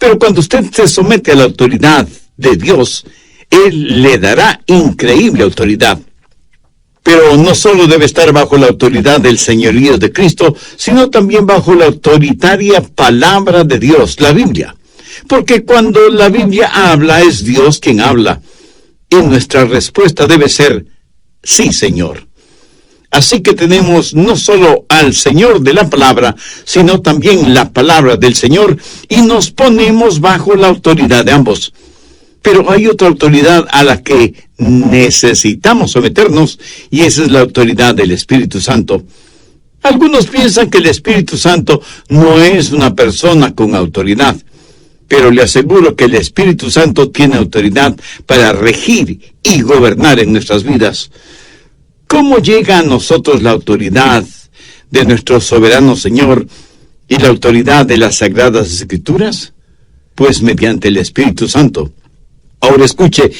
Pero cuando usted se somete a la autoridad de Dios, Él le dará increíble autoridad. Pero no solo debe estar bajo la autoridad del señorío de Cristo, sino también bajo la autoritaria palabra de Dios, la Biblia. Porque cuando la Biblia habla, es Dios quien habla. Y nuestra respuesta debe ser, sí, Señor. Así que tenemos no solo al Señor de la palabra, sino también la palabra del Señor, y nos ponemos bajo la autoridad de ambos. Pero hay otra autoridad a la que necesitamos someternos, y esa es la autoridad del Espíritu Santo. Algunos piensan que el Espíritu Santo no es una persona con autoridad, pero le aseguro que el Espíritu Santo tiene autoridad para regir y gobernar en nuestras vidas. ¿Cómo llega a nosotros la autoridad de nuestro soberano Señor y la autoridad de las Sagradas Escrituras? Pues mediante el Espíritu Santo. Ahora escuche,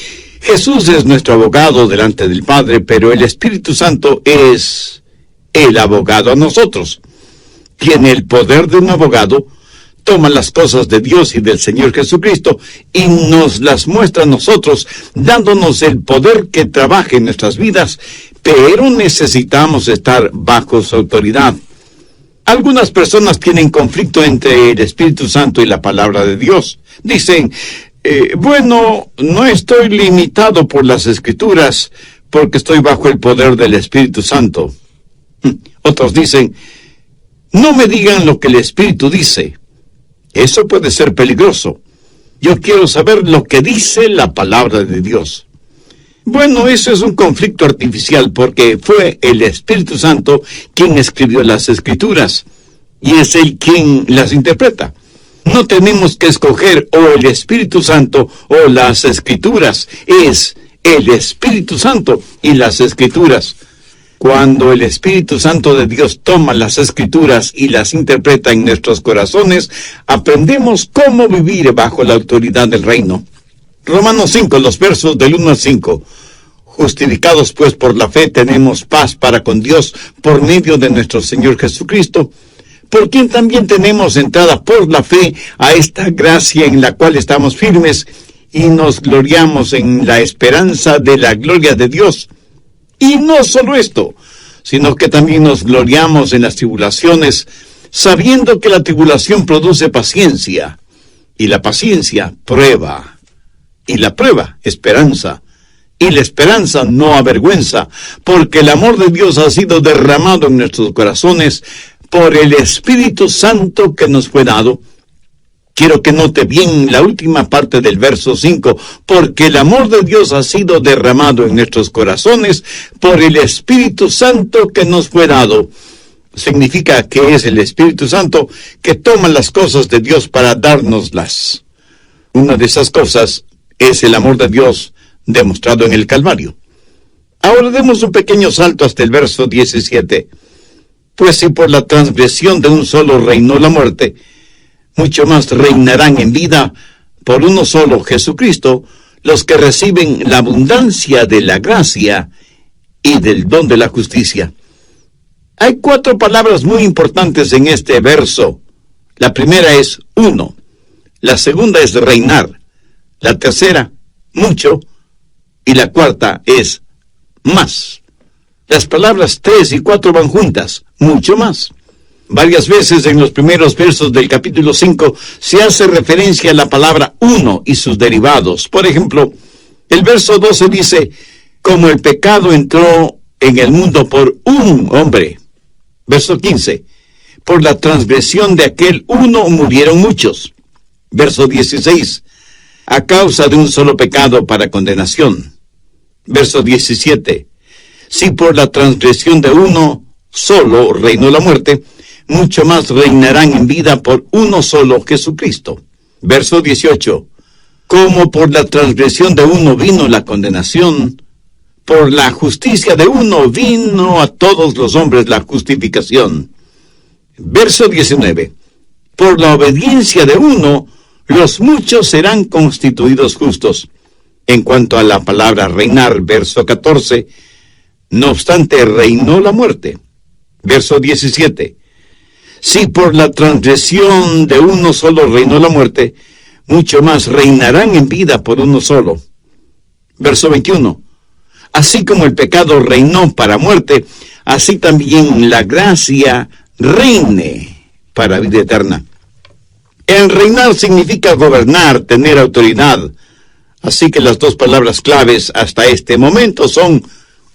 Jesús es nuestro abogado delante del Padre, pero el Espíritu Santo es el abogado a nosotros. Tiene el poder de un abogado, toma las cosas de Dios y del Señor Jesucristo y nos las muestra a nosotros, dándonos el poder que trabaje en nuestras vidas, pero necesitamos estar bajo su autoridad. Algunas personas tienen conflicto entre el Espíritu Santo y la palabra de Dios. Dicen, bueno, no estoy limitado por las Escrituras porque estoy bajo el poder del Espíritu Santo. Otros dicen, no me digan lo que el Espíritu dice. Eso puede ser peligroso. Yo quiero saber lo que dice la palabra de Dios. Bueno, eso es un conflicto artificial porque fue el Espíritu Santo quien escribió las Escrituras y es Él quien las interpreta. No tenemos que escoger o el Espíritu Santo o las Escrituras. Es el Espíritu Santo y las Escrituras. Cuando el Espíritu Santo de Dios toma las Escrituras y las interpreta en nuestros corazones, aprendemos cómo vivir bajo la autoridad del reino. Romanos 5, los versos del 1 al 5. Justificados pues por la fe tenemos paz para con Dios por medio de nuestro Señor Jesucristo, por quien también tenemos entrada por la fe a esta gracia en la cual estamos firmes y nos gloriamos en la esperanza de la gloria de Dios. Y no solo esto, sino que también nos gloriamos en las tribulaciones, sabiendo que la tribulación produce paciencia, y la paciencia prueba, y la prueba esperanza, y la esperanza no avergüenza, porque el amor de Dios ha sido derramado en nuestros corazones por el Espíritu Santo que nos fue dado. Quiero que note bien la última parte del verso 5, porque el amor de Dios ha sido derramado en nuestros corazones por el Espíritu Santo que nos fue dado. Significa que es el Espíritu Santo que toma las cosas de Dios para dárnoslas. Una de esas cosas es el amor de Dios demostrado en el Calvario. Ahora demos un pequeño salto hasta el verso 17. Pues si por la transgresión de un solo reinó la muerte, mucho más reinarán en vida por uno solo, Jesucristo, los que reciben la abundancia de la gracia y del don de la justicia. Hay 4 palabras muy importantes en este verso. La primera es uno, la segunda es reinar, la tercera, mucho, y la cuarta es más. Las palabras 3 y 4 van juntas, mucho más. Varias veces en los primeros versos del capítulo 5 se hace referencia a la palabra uno y sus derivados. Por ejemplo, el verso 12 dice, como el pecado entró en el mundo por un hombre. Verso 15, por la transgresión de aquel uno murieron muchos. Verso 16, a causa de un solo pecado para condenación. Verso 17, si por la transgresión de uno solo reinó la muerte, mucho más reinarán en vida por uno solo, Jesucristo. Verso 18. Como por la transgresión de uno vino la condenación, por la justicia de uno vino a todos los hombres la justificación. Verso 19. Por la obediencia de uno, los muchos serán constituidos justos. En cuanto a la palabra reinar, verso 14, no obstante reinó la muerte. Verso 17. Si por la transgresión de uno solo reinó la muerte, mucho más reinarán en vida por uno solo. Verso 21. Así como el pecado reinó para muerte, así también la gracia reine para vida eterna. El reinar significa gobernar, tener autoridad. Así que las dos palabras claves hasta este momento son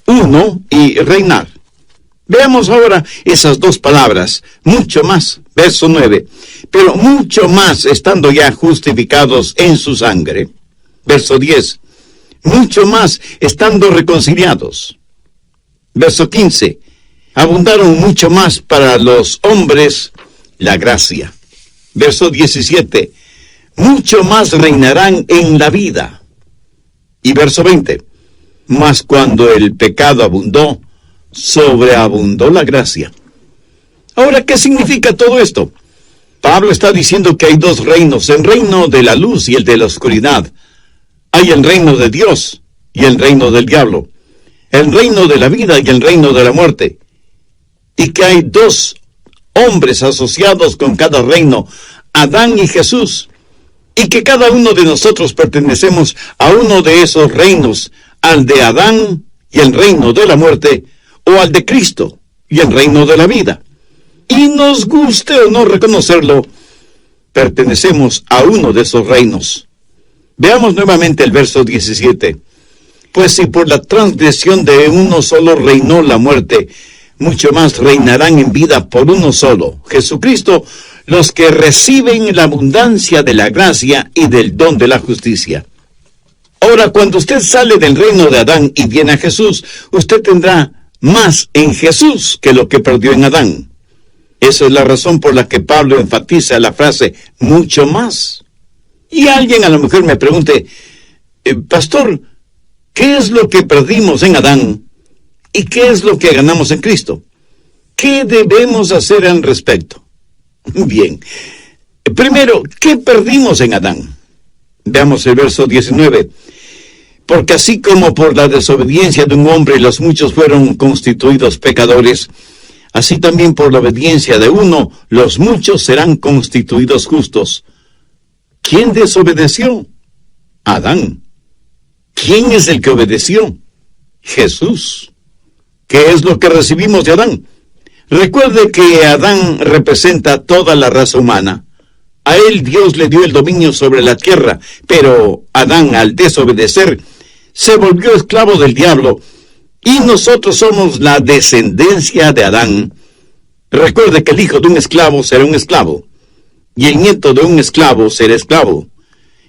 uno y reinar. Veamos ahora esas dos palabras, mucho más, verso 9, pero mucho más estando ya justificados en su sangre. Verso 10, mucho más estando reconciliados. Verso 15, abundaron mucho más para los hombres la gracia. Verso 17, mucho más reinarán en la vida. Y verso 20, mas cuando el pecado abundó, sobreabundó la gracia. Ahora, ¿qué significa todo esto? Pablo está diciendo que hay dos reinos, el reino de la luz y el de la oscuridad. Hay el reino de Dios y el reino del diablo, el reino de la vida y el reino de la muerte. Y que hay dos hombres asociados con cada reino, Adán y Jesús. Y que cada uno de nosotros pertenecemos a uno de esos reinos, al de Adán y el reino de la muerte, o al de Cristo y el reino de la vida. Y nos guste o no reconocerlo, pertenecemos a uno de esos reinos. Veamos nuevamente el verso 17. Pues si por la transgresión de uno solo reinó la muerte, mucho más reinarán en vida por uno solo, Jesucristo, los que reciben la abundancia de la gracia y del don de la justicia. Ahora, cuando usted sale del reino de Adán y viene a Jesús, usted tendrá más en Jesús que lo que perdió en Adán. Esa es la razón por la que Pablo enfatiza la frase mucho más. Y alguien a lo mejor me pregunte, pastor, ¿qué es lo que perdimos en Adán y qué es lo que ganamos en Cristo? ¿Qué debemos hacer al respecto? Bien, primero, ¿qué perdimos en Adán? Veamos el verso 19. Porque así como por la desobediencia de un hombre los muchos fueron constituidos pecadores, así también por la obediencia de uno los muchos serán constituidos justos. ¿Quién desobedeció? Adán. ¿Quién es el que obedeció? Jesús. ¿Qué es lo que recibimos de Adán? Recuerde que Adán representa toda la raza humana. A él Dios le dio el dominio sobre la tierra, pero Adán, al desobedecer, se volvió esclavo del diablo, y nosotros somos la descendencia de Adán. Recuerde que el hijo de un esclavo será un esclavo, y el nieto de un esclavo será esclavo,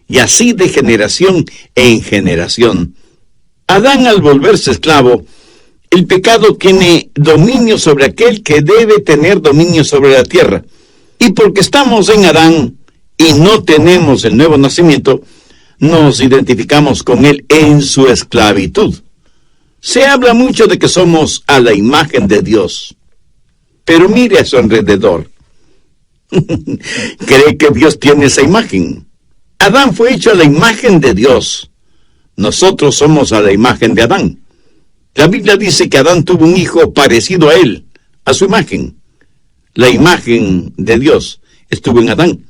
y así de generación en generación. Adán, al volverse esclavo, el pecado tiene dominio sobre aquel que debe tener dominio sobre la tierra. Y porque estamos en Adán y no tenemos el nuevo nacimiento, nos identificamos con él en su esclavitud. Se habla mucho de que somos a la imagen de Dios. Pero mire a su alrededor. ¿Cree que Dios tiene esa imagen? Adán fue hecho a la imagen de Dios. Nosotros somos a la imagen de Adán. La Biblia dice que Adán tuvo un hijo parecido a él, a su imagen. La imagen de Dios estuvo en Adán.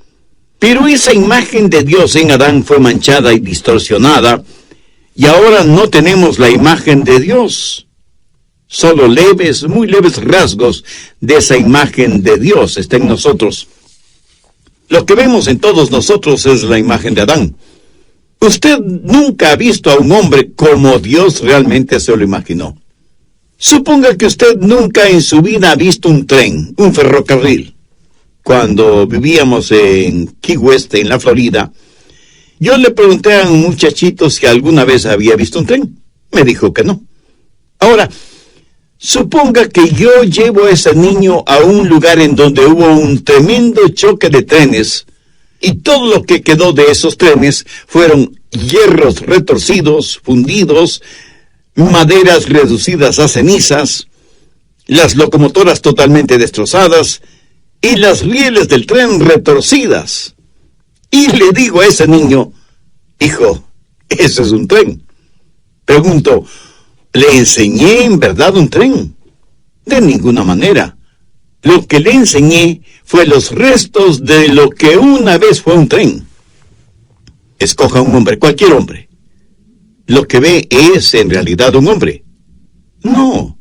Pero esa imagen de Dios en Adán fue manchada y distorsionada, y ahora no tenemos la imagen de Dios. Solo leves, muy leves rasgos de esa imagen de Dios está en nosotros. Lo que vemos en todos nosotros es la imagen de Adán. Usted nunca ha visto a un hombre como Dios realmente se lo imaginó. Suponga que usted nunca en su vida ha visto un tren, un ferrocarril. Cuando vivíamos en Key West, en la Florida, yo le pregunté a un muchachito si alguna vez había visto un tren. Me dijo que no. Ahora, suponga que yo llevo a ese niño a un lugar en donde hubo un tremendo choque de trenes, y todo lo que quedó de esos trenes fueron hierros retorcidos, fundidos, maderas reducidas a cenizas, las locomotoras totalmente destrozadas y las rieles del tren retorcidas. Y le digo a ese niño, hijo, ese es un tren. Pregunto, ¿le enseñé en verdad un tren? De ninguna manera. Lo que le enseñé fue los restos de lo que una vez fue un tren. Escoja un hombre, cualquier hombre. Lo que ve es en realidad un hombre. No.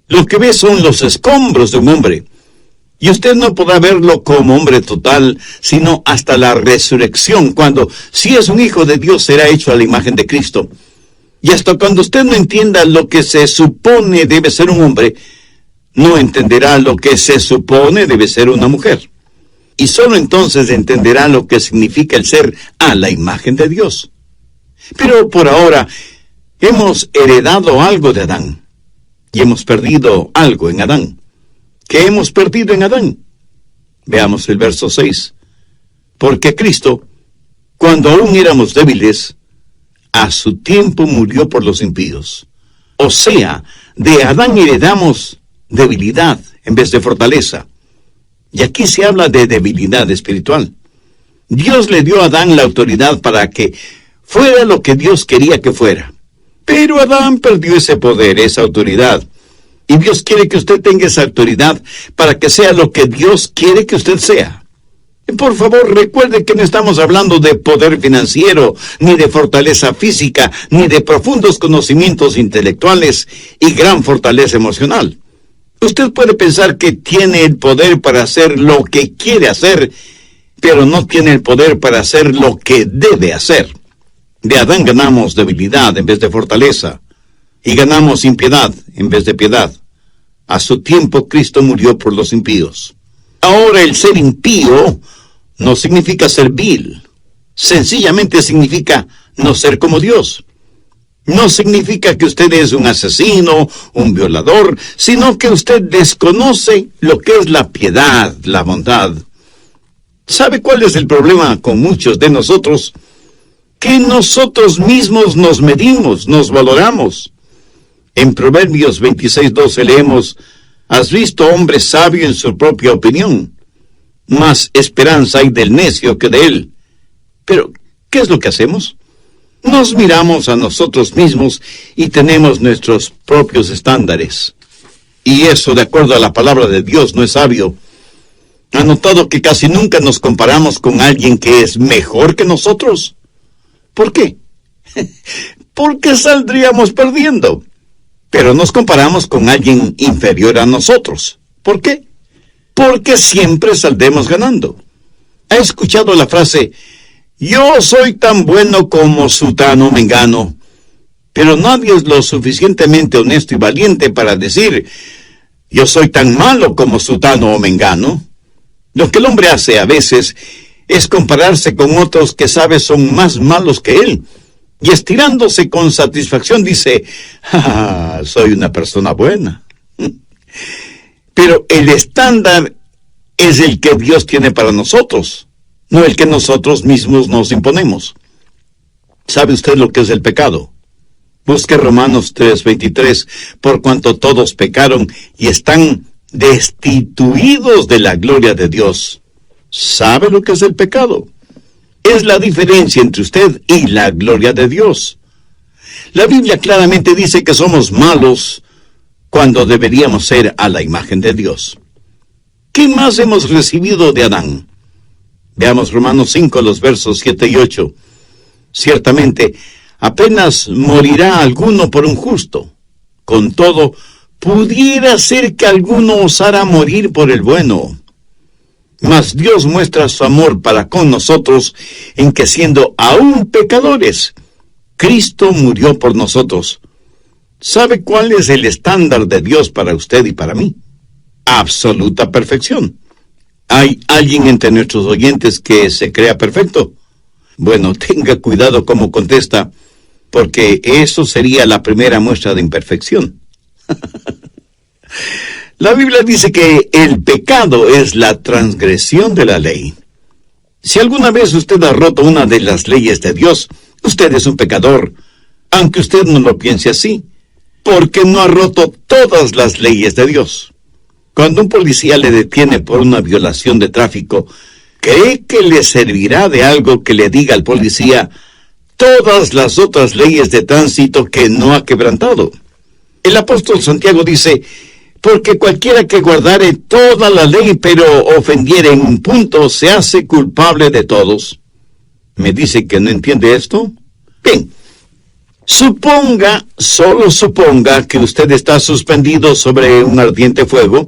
Lo que ve son los escombros de un hombre. Y usted no podrá verlo como hombre total, sino hasta la resurrección, cuando, si es un hijo de Dios, será hecho a la imagen de Cristo. Y hasta cuando usted no entienda lo que se supone debe ser un hombre, no entenderá lo que se supone debe ser una mujer. Y solo entonces entenderá lo que significa el ser a la imagen de Dios. Pero por ahora, hemos heredado algo de Adán. Y hemos perdido algo en Adán. ¿Qué hemos perdido en Adán? Veamos el verso 6. Porque Cristo, cuando aún éramos débiles, a su tiempo murió por los impíos. O sea, de Adán heredamos debilidad en vez de fortaleza. Y aquí se habla de debilidad espiritual. Dios le dio a Adán la autoridad para que fuera lo que Dios quería que fuera. Pero Adán perdió ese poder, esa autoridad. Y Dios quiere que usted tenga esa autoridad para que sea lo que Dios quiere que usted sea. Por favor, recuerde que no estamos hablando de poder financiero, ni de fortaleza física, ni de profundos conocimientos intelectuales y gran fortaleza emocional. Usted puede pensar que tiene el poder para hacer lo que quiere hacer, pero no tiene el poder para hacer lo que debe hacer. De Adán ganamos debilidad en vez de fortaleza, y ganamos impiedad en vez de piedad. A su tiempo Cristo murió por los impíos. Ahora el ser impío no significa ser vil. Sencillamente significa no ser como Dios. No significa que usted es un asesino, un violador, sino que usted desconoce lo que es la piedad, la bondad. ¿Sabe cuál es el problema con muchos de nosotros? Que nosotros mismos nos medimos, nos valoramos. En Proverbios 26:12 leemos: ¿Has visto hombre sabio en su propia opinión? Más esperanza hay del necio que de él. Pero, ¿qué es lo que hacemos? Nos miramos a nosotros mismos y tenemos nuestros propios estándares. Y eso, de acuerdo a la palabra de Dios, no es sabio. ¿Ha notado que casi nunca nos comparamos con alguien que es mejor que nosotros? ¿Por qué? Porque saldríamos perdiendo. Pero nos comparamos con alguien inferior a nosotros. ¿Por qué? Porque siempre saldremos ganando. ¿Ha escuchado la frase: yo soy tan bueno como sutano o mengano? Pero nadie es lo suficientemente honesto y valiente para decir: yo soy tan malo como sutano o mengano. Lo que el hombre hace a veces es compararse con otros que sabe son más malos que él. Y estirándose con satisfacción dice: soy una persona buena. Pero el estándar es el que Dios tiene para nosotros, no el que nosotros mismos nos imponemos. ¿Sabe usted lo que es el pecado? Busque Romanos 3:23, por cuanto todos pecaron y están destituidos de la gloria de Dios. ¿Sabe lo que es el pecado? Es la diferencia entre usted y la gloria de Dios. La Biblia claramente dice que somos malos cuando deberíamos ser a la imagen de Dios. ¿Qué más hemos recibido de Adán? Veamos Romanos 5, los versos 7 y 8. Ciertamente, apenas morirá alguno por un justo. Con todo, pudiera ser que alguno osara morir por el bueno. Mas Dios muestra su amor para con nosotros en que, siendo aún pecadores, Cristo murió por nosotros. ¿Sabe cuál es el estándar de Dios para usted y para mí? Absoluta perfección. ¿Hay alguien entre nuestros oyentes que se crea perfecto? Bueno, tenga cuidado cómo contesta, porque eso sería la primera muestra de imperfección. La Biblia dice que el pecado es la transgresión de la ley. Si alguna vez usted ha roto una de las leyes de Dios, usted es un pecador, aunque usted no lo piense así, porque no ha roto todas las leyes de Dios. Cuando un policía le detiene por una violación de tráfico, ¿cree que le servirá de algo que le diga al policía todas las otras leyes de tránsito que no ha quebrantado? El apóstol Santiago dice: porque cualquiera que guardare toda la ley, pero ofendiere en un punto, se hace culpable de todos. ¿Me dice que no entiende esto? Bien. Suponga, solo suponga que usted está suspendido sobre un ardiente fuego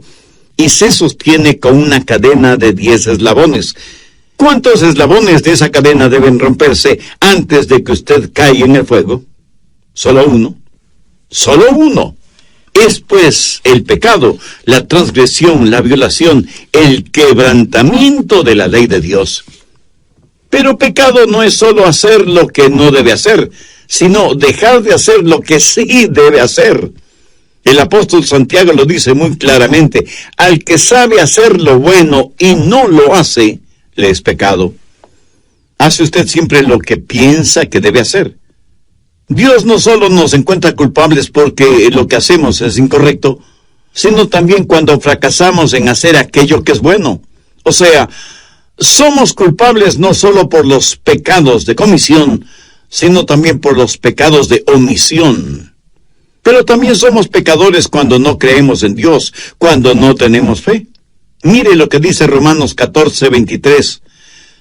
y se sostiene con una cadena de 10 eslabones. ¿Cuántos eslabones de esa cadena deben romperse antes de que usted caiga en el fuego? Solo uno. Solo uno. Es pues el pecado, la transgresión, la violación, el quebrantamiento de la ley de Dios. Pero pecado no es solo hacer lo que no debe hacer, sino dejar de hacer lo que sí debe hacer. El apóstol Santiago lo dice muy claramente: al que sabe hacer lo bueno y no lo hace, le es pecado. ¿Hace usted siempre lo que piensa que debe hacer? Dios no solo nos encuentra culpables porque lo que hacemos es incorrecto, sino también cuando fracasamos en hacer aquello que es bueno. O sea, somos culpables no solo por los pecados de comisión, sino también por los pecados de omisión. Pero también somos pecadores cuando no creemos en Dios, cuando no tenemos fe. Mire lo que dice Romanos 14:23.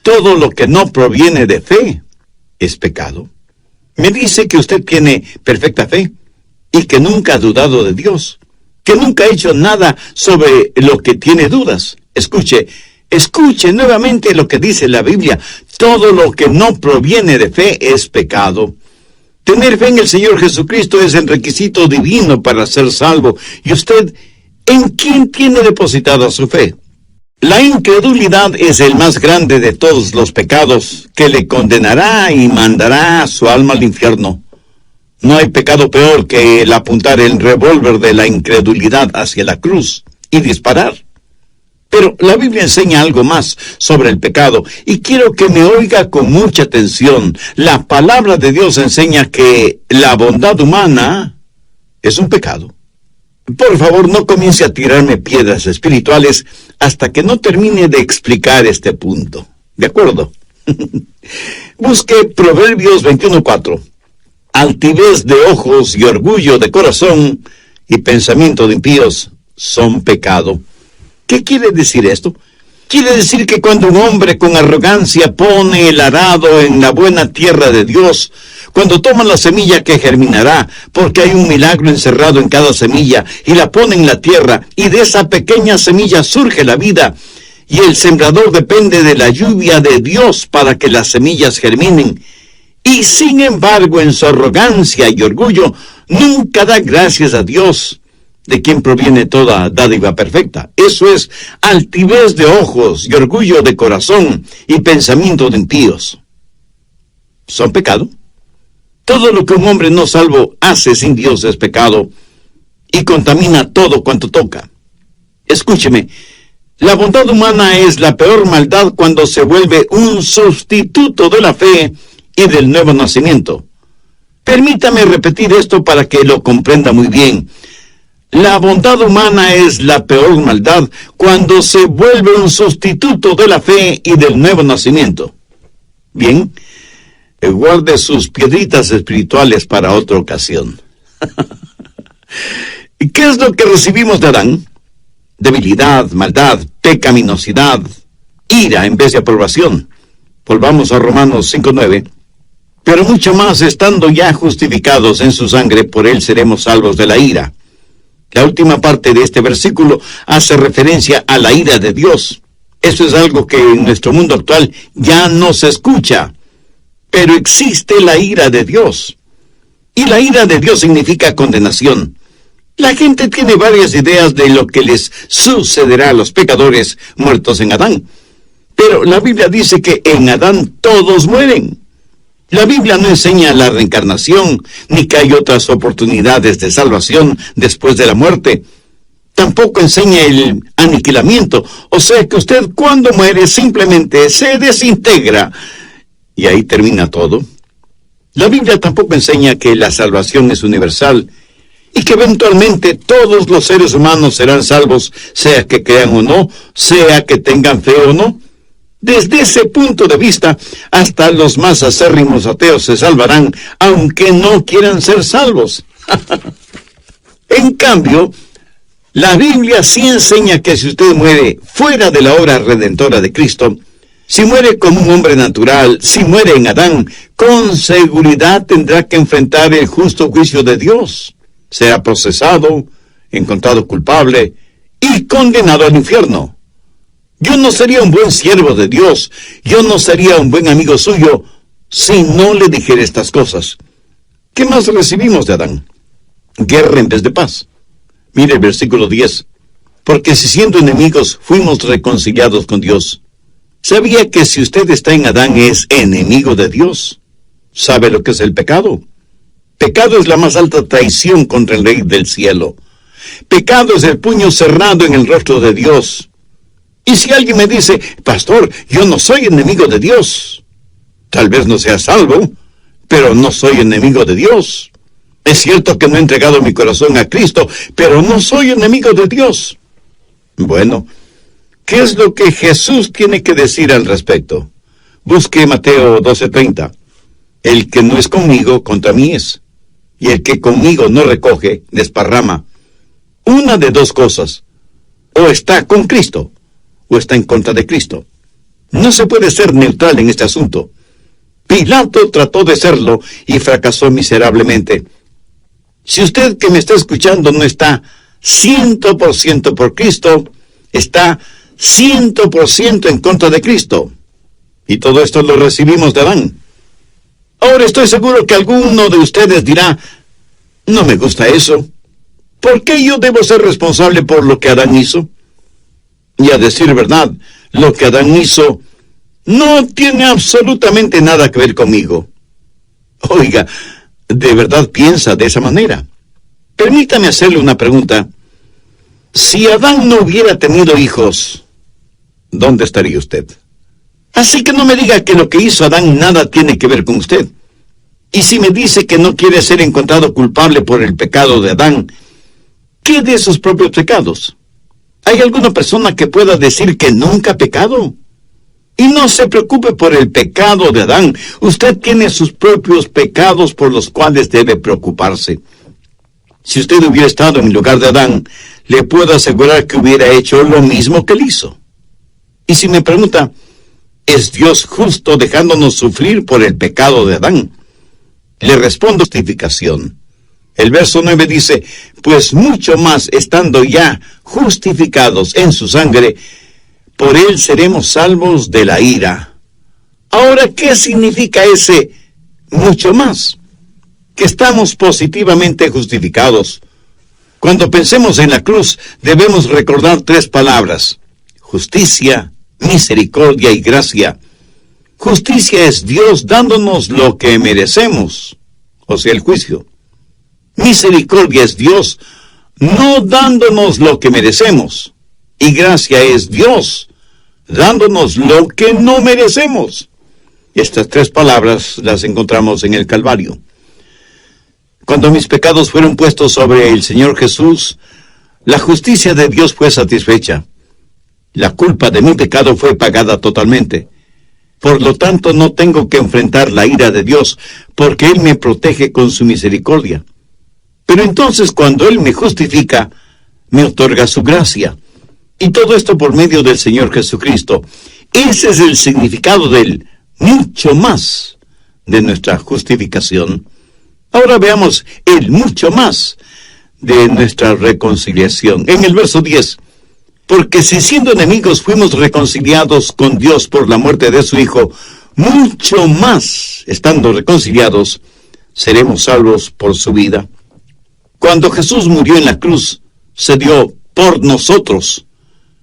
Todo lo que no proviene de fe es pecado. Me dice que usted tiene perfecta fe y que nunca ha dudado de Dios, que nunca ha hecho nada sobre lo que tiene dudas. Escuche nuevamente lo que dice la Biblia: todo lo que no proviene de fe es pecado. Tener fe en el Señor Jesucristo es el requisito divino para ser salvo. ¿Y usted en quién tiene depositada su fe? La incredulidad es el más grande de todos los pecados, que le condenará y mandará su alma al infierno. No hay pecado peor que el apuntar el revólver de la incredulidad hacia la cruz y disparar. Pero la Biblia enseña algo más sobre el pecado, y quiero que me oiga con mucha atención. La palabra de Dios enseña que la bondad humana es un pecado. Por favor, no comience a tirarme piedras espirituales hasta que no termine de explicar este punto. ¿De acuerdo? Busque Proverbios 21:4. Altivez de ojos y orgullo de corazón y pensamiento de impíos son pecado. ¿Qué quiere decir esto? Quiere decir que cuando un hombre con arrogancia pone el arado en la buena tierra de Dios, cuando toma la semilla que germinará, porque hay un milagro encerrado en cada semilla, y la pone en la tierra, y de esa pequeña semilla surge la vida, y el sembrador depende de la lluvia de Dios para que las semillas germinen, y sin embargo en su arrogancia y orgullo nunca da gracias a Dios, de quien proviene toda dádiva perfecta. Eso es altivez de ojos y orgullo de corazón y pensamiento de impíos. ¿Son pecado? Todo lo que un hombre no salvo hace sin Dios es pecado y contamina todo cuanto toca. Escúcheme, la bondad humana es la peor maldad cuando se vuelve un sustituto de la fe y del nuevo nacimiento. Permítame repetir esto para que lo comprenda muy bien. La bondad humana es la peor maldad cuando se vuelve un sustituto de la fe y del nuevo nacimiento. Bien, guarde sus piedritas espirituales para otra ocasión. ¿Qué es lo que recibimos de Adán? Debilidad, maldad, pecaminosidad, ira en vez de aprobación. Volvamos a Romanos 5:9. Pero mucho más, estando ya justificados en su sangre, por él seremos salvos de la ira. La última parte de este versículo hace referencia a la ira de Dios. Eso es algo que en nuestro mundo actual ya no se escucha. Pero existe la ira de Dios. Y la ira de Dios significa condenación. La gente tiene varias ideas de lo que les sucederá a los pecadores muertos en Adán. Pero la Biblia dice que en Adán todos mueren. La Biblia no enseña la reencarnación, ni que hay otras oportunidades de salvación después de la muerte. Tampoco enseña el aniquilamiento, o sea que usted cuando muere simplemente se desintegra y ahí termina todo. La Biblia tampoco enseña que la salvación es universal y que eventualmente todos los seres humanos serán salvos, sea que crean o no, sea que tengan fe o no. Desde ese punto de vista, hasta los más acérrimos ateos se salvarán, aunque no quieran ser salvos. En cambio, la Biblia sí enseña que si usted muere fuera de la obra redentora de Cristo, Si muere como un hombre natural, si muere en Adán, con seguridad tendrá que enfrentar el justo juicio de Dios. Será procesado, encontrado culpable y condenado al infierno. Yo no sería un buen siervo de Dios, yo no sería un buen amigo suyo, si no le dijera estas cosas. ¿Qué más recibimos de Adán? Guerra en vez de paz. Mire el versículo 10. Porque si siendo enemigos fuimos reconciliados con Dios. ¿Sabía que si usted está en Adán es enemigo de Dios? ¿Sabe lo que es el pecado? Pecado es la más alta traición contra el Rey del cielo. Pecado es el puño cerrado en el rostro de Dios. Y si alguien me dice, pastor, yo no soy enemigo de Dios. Tal vez no sea salvo, pero no soy enemigo de Dios. Es cierto que no he entregado mi corazón a Cristo, pero no soy enemigo de Dios. Bueno, ¿qué es lo que Jesús tiene que decir al respecto? Busque Mateo 12:30. El que no es conmigo, contra mí es. Y el que conmigo no recoge, desparrama. Una de dos cosas. O está con Cristo, o está en contra de Cristo. No se puede ser neutral en este asunto. Pilato trató de serlo y fracasó miserablemente. Si usted que me está escuchando no está 100% por Cristo, está 100% en contra de Cristo. Y todo esto lo recibimos de Adán. Ahora estoy seguro que alguno de ustedes dirá, no me gusta eso. ¿Por qué yo debo ser responsable por lo que Adán hizo? Y a decir verdad, lo que Adán hizo no tiene absolutamente nada que ver conmigo. Oiga, ¿de verdad piensa de esa manera? Permítame hacerle una pregunta. Si Adán no hubiera tenido hijos, ¿dónde estaría usted? Así que no me diga que lo que hizo Adán nada tiene que ver con usted. Y si me dice que no quiere ser encontrado culpable por el pecado de Adán, ¿qué de sus propios pecados? ¿Hay alguna persona que pueda decir que nunca ha pecado? Y no se preocupe por el pecado de Adán. Usted tiene sus propios pecados por los cuales debe preocuparse. Si usted hubiera estado en el lugar de Adán, le puedo asegurar que hubiera hecho lo mismo que él hizo. Y si me pregunta, ¿es Dios justo dejándonos sufrir por el pecado de Adán? Le respondo justificación. El verso 9 dice, pues mucho más estando ya justificados en su sangre, por él seremos salvos de la ira. Ahora, ¿qué significa ese mucho más? Que estamos positivamente justificados. Cuando pensemos en la cruz, debemos recordar tres palabras: justicia, misericordia y gracia. Justicia es Dios dándonos lo que merecemos, o sea, el juicio. Misericordia es Dios no dándonos lo que merecemos. Y gracia es Dios dándonos lo que no merecemos. Estas tres palabras las encontramos en el Calvario. Cuando mis pecados fueron puestos sobre el Señor Jesús, la justicia de Dios fue satisfecha. La culpa de mi pecado fue pagada totalmente. Por lo tanto, no tengo que enfrentar la ira de Dios, porque Él me protege con su misericordia. Pero entonces, cuando Él me justifica, me otorga su gracia. Y todo esto por medio del Señor Jesucristo. Ese es el significado del mucho más de nuestra justificación. Ahora veamos el mucho más de nuestra reconciliación. En el verso 10, porque si siendo enemigos fuimos reconciliados con Dios por la muerte de su Hijo, mucho más, estando reconciliados, seremos salvos por su vida. Cuando Jesús murió en la cruz, se dio por nosotros.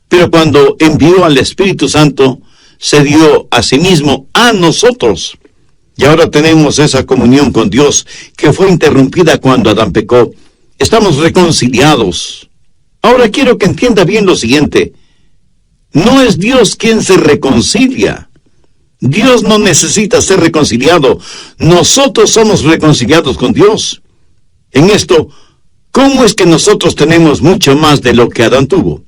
Pero cuando envió al Espíritu Santo, se dio a sí mismo a nosotros. Y ahora tenemos esa comunión con Dios que fue interrumpida cuando Adán pecó. Estamos reconciliados. Ahora quiero que entienda bien lo siguiente. No es Dios quien se reconcilia. Dios no necesita ser reconciliado. Nosotros somos reconciliados con Dios. En esto, ¿cómo es que nosotros tenemos mucho más de lo que Adán tuvo?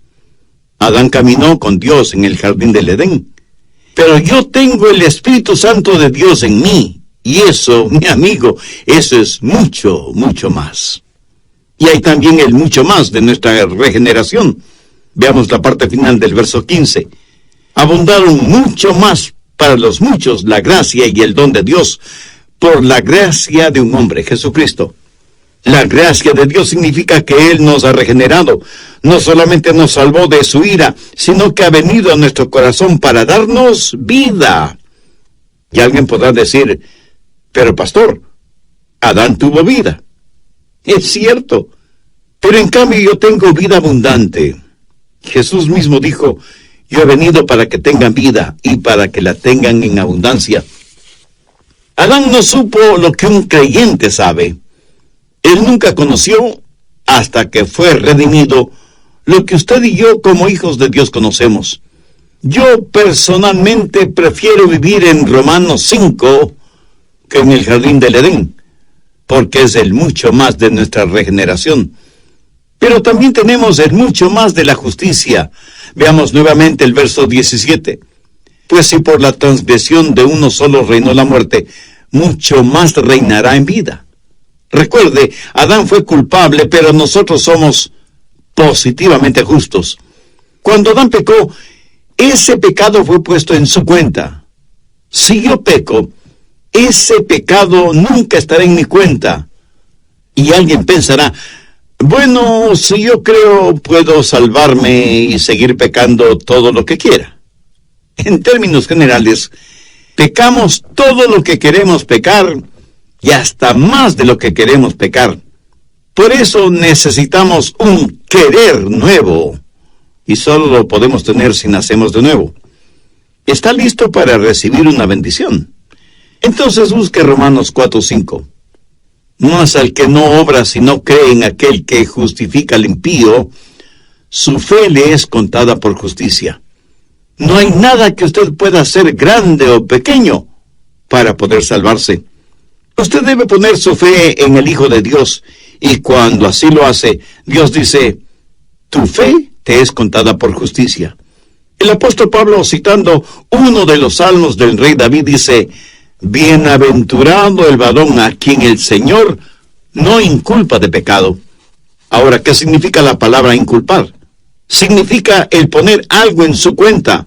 Adán caminó con Dios en el jardín del Edén. Pero yo tengo el Espíritu Santo de Dios en mí. Y eso, mi amigo, eso es mucho, mucho más. Y hay también el mucho más de nuestra regeneración. Veamos la parte final del verso 15. abundaron mucho más para los muchos la gracia y el don de Dios por la gracia de un hombre, Jesucristo. La gracia de Dios significa que Él nos ha regenerado. No solamente nos salvó de su ira, sino que ha venido a nuestro corazón para darnos vida. Y alguien podrá decir, pero pastor, Adán tuvo vida. Es cierto, pero en cambio yo tengo vida abundante. Jesús mismo dijo, yo he venido para que tengan vida y para que la tengan en abundancia. Adán no supo lo que un creyente sabe. Él nunca conoció, hasta que fue redimido, lo que usted y yo como hijos de Dios conocemos. Yo personalmente prefiero vivir en Romanos 5 que en el jardín del Edén, porque es el mucho más de nuestra regeneración. Pero también tenemos el mucho más de la justicia. Veamos nuevamente el verso 17. Pues si por la transgresión de uno solo reinó la muerte, mucho más reinará en vida. Recuerde, Adán fue culpable, pero nosotros somos positivamente justos. Cuando Adán pecó, ese pecado fue puesto en su cuenta. Si yo peco, ese pecado nunca estará en mi cuenta. Y alguien pensará, bueno, si yo creo, puedo salvarme y seguir pecando todo lo que quiera. En términos generales, pecamos todo lo que queremos pecar y hasta más de lo que queremos pecar. Por eso necesitamos un querer nuevo, y solo lo podemos tener si nacemos de nuevo. ¿Está listo para recibir una bendición? Entonces busque Romanos 4:5. Mas al que no obra sino cree en aquel que justifica al impío, su fe le es contada por justicia. No hay nada que usted pueda hacer grande o pequeño para poder salvarse. Usted debe poner su fe en el Hijo de Dios, y cuando así lo hace, Dios dice, tu fe te es contada por justicia. El apóstol Pablo, citando uno de los salmos del rey David, dice, bienaventurado el varón a quien el Señor no inculpa de pecado. Ahora, ¿qué significa la palabra inculpar? Significa el poner algo en su cuenta.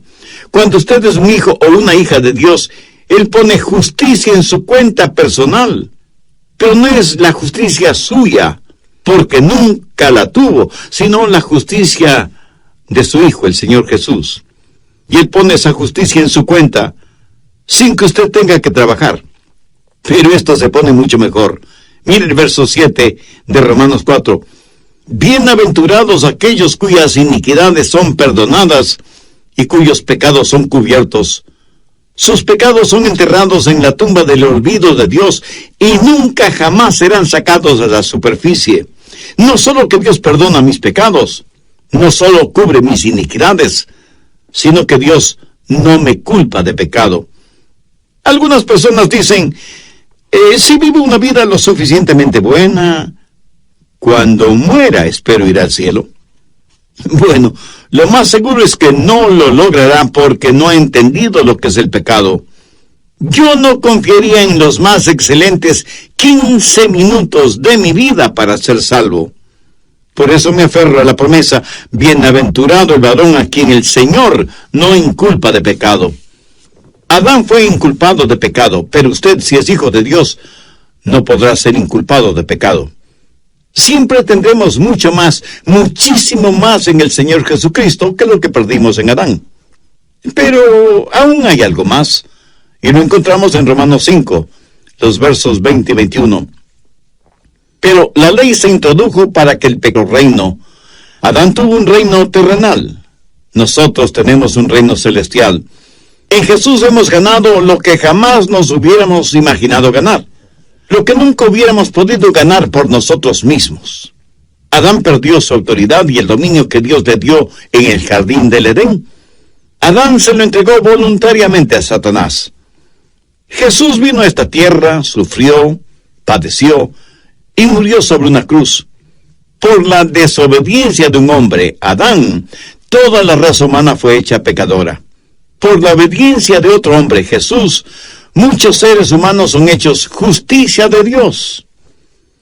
Cuando usted es un hijo o una hija de Dios, Él pone justicia en su cuenta personal. Pero no es la justicia suya, porque nunca la tuvo, sino la justicia de su Hijo, el Señor Jesús. Y Él pone esa justicia en su cuenta, sin que usted tenga que trabajar. Pero esto se pone mucho mejor. Mire el verso 7 de Romanos 4. Bienaventurados aquellos cuyas iniquidades son perdonadas y cuyos pecados son cubiertos. Sus pecados son enterrados en la tumba del olvido de Dios y nunca jamás serán sacados de la superficie. No solo que Dios perdona mis pecados, no solo cubre mis iniquidades, sino que Dios no me culpa de pecado. Algunas personas dicen, si vivo una vida lo suficientemente buena, cuando muera espero ir al cielo. Bueno, lo más seguro es que no lo logrará porque no ha entendido lo que es el pecado. Yo no confiaría en los más excelentes 15 minutos de mi vida para ser salvo. Por eso me aferro a la promesa, bienaventurado el varón a quien el Señor no inculpa de pecado. Adán fue inculpado de pecado, pero usted, si es hijo de Dios, no podrá ser inculpado de pecado. Siempre tendremos mucho más, muchísimo más en el Señor Jesucristo que lo que perdimos en Adán. Pero aún hay algo más, y lo encontramos en Romanos 5, los versos 20 y 21. Pero la ley se introdujo para que el pecado reino. Adán tuvo un reino terrenal. Nosotros tenemos un reino celestial. En Jesús hemos ganado lo que jamás nos hubiéramos imaginado ganar. Lo que nunca hubiéramos podido ganar por nosotros mismos. Adán perdió su autoridad y el dominio que Dios le dio en el jardín del Edén. Adán se lo entregó voluntariamente a Satanás. Jesús vino a esta tierra, sufrió, padeció y murió sobre una cruz. Por la desobediencia de un hombre, Adán, toda la raza humana fue hecha pecadora. Por la obediencia de otro hombre, Jesús, muchos seres humanos son hechos justicia de Dios.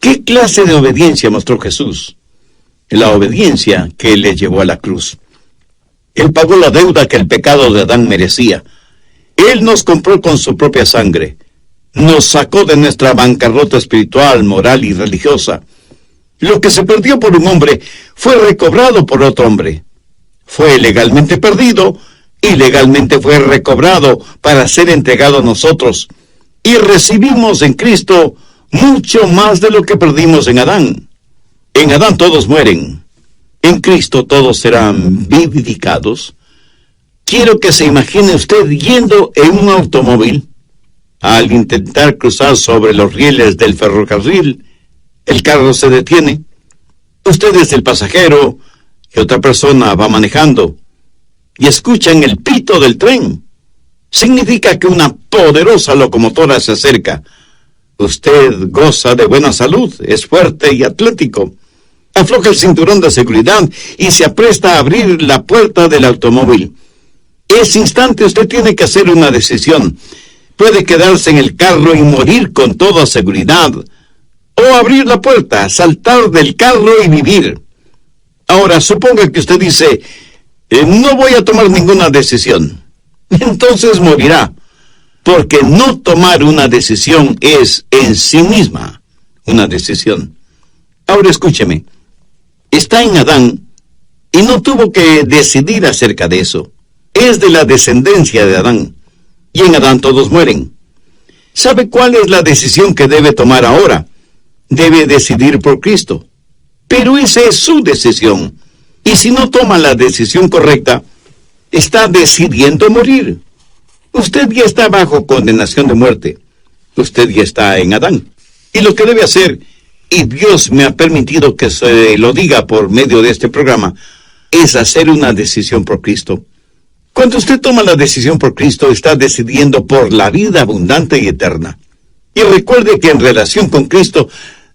¿Qué clase de obediencia mostró Jesús? La obediencia que le llevó a la cruz. Él pagó la deuda que el pecado de Adán merecía. Él nos compró con su propia sangre. Nos sacó de nuestra bancarrota espiritual, moral y religiosa. Lo que se perdió por un hombre fue recobrado por otro hombre. Fue legalmente perdido y legalmente fue recobrado para ser entregado a nosotros. Y recibimos en Cristo mucho más de lo que perdimos en Adán. En Adán todos mueren. En Cristo todos serán vivificados. Quiero que se imagine usted yendo en un automóvil. Al intentar cruzar sobre los rieles del ferrocarril, el carro se detiene. Usted es el pasajero y otra persona va manejando. Y escuchan el pito del tren. Significa que una poderosa locomotora se acerca. Usted goza de buena salud, es fuerte y atlético. Afloja el cinturón de seguridad y se apresta a abrir la puerta del automóvil. Ese instante usted tiene que hacer una decisión. Puede quedarse en el carro y morir con toda seguridad, o abrir la puerta, saltar del carro y vivir. Ahora, suponga que usted dice, no voy a tomar ninguna decisión. Entonces morirá, porque no tomar una decisión es en sí misma una decisión. Ahora escúcheme, está en Adán y no tuvo que decidir acerca de eso. Es de la descendencia de Adán, y en Adán todos mueren. ¿Sabe cuál es la decisión que debe tomar ahora? Debe decidir por Cristo. Pero esa es su decisión. Y si no toma la decisión correcta, está decidiendo morir. Usted ya está bajo condenación de muerte. Usted ya está en Adán. Y lo que debe hacer, y Dios me ha permitido que se lo diga por medio de este programa, es hacer una decisión por Cristo. Cuando usted toma la decisión por Cristo, está decidiendo por la vida abundante y eterna. Y recuerde que en relación con Cristo,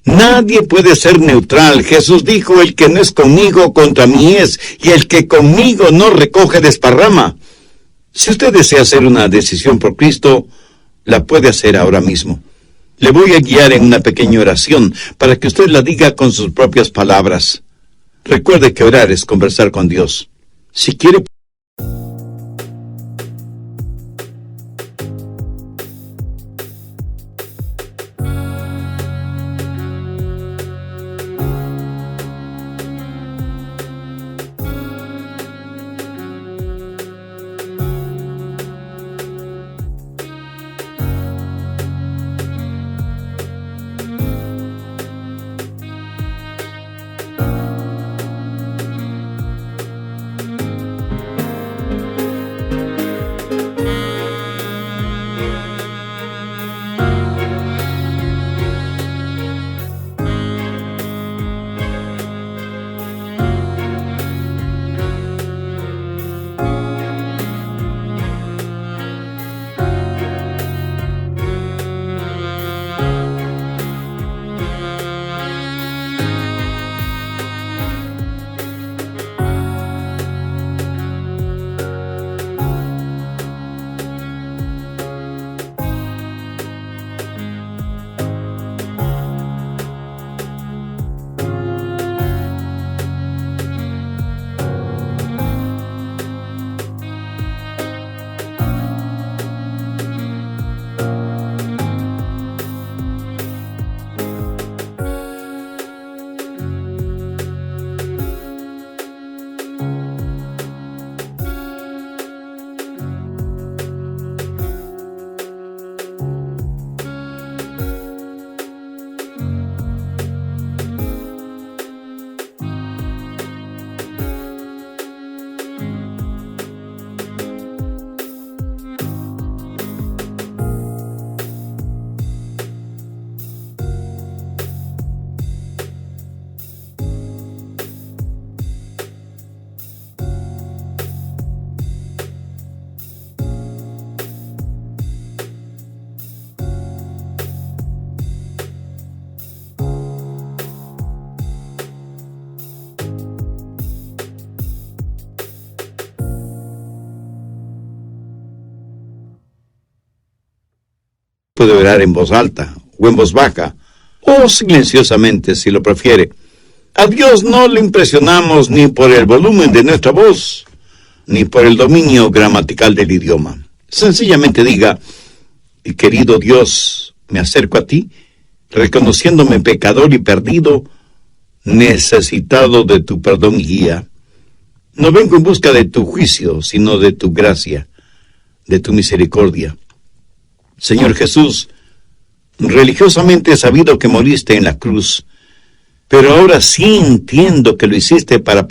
nadie puede ser neutral. Jesús dijo, el que no es conmigo, contra mí es, y el que conmigo no recoge, desparrama. Si usted desea hacer una decisión por Cristo, la puede hacer ahora mismo. Le voy a guiar en una pequeña oración para que usted la diga con sus propias palabras. Recuerde que orar es conversar con Dios. Si quiere... Puede orar en voz alta o en voz baja, o silenciosamente si lo prefiere. A Dios no le impresionamos ni por el volumen de nuestra voz, ni por el dominio gramatical del idioma. Sencillamente diga: querido Dios, me acerco a ti, reconociéndome pecador y perdido, necesitado de tu perdón y guía. No vengo en busca de tu juicio, sino de tu gracia, de tu misericordia. Señor Jesús, religiosamente he sabido que moriste en la cruz, pero ahora sí entiendo que lo hiciste para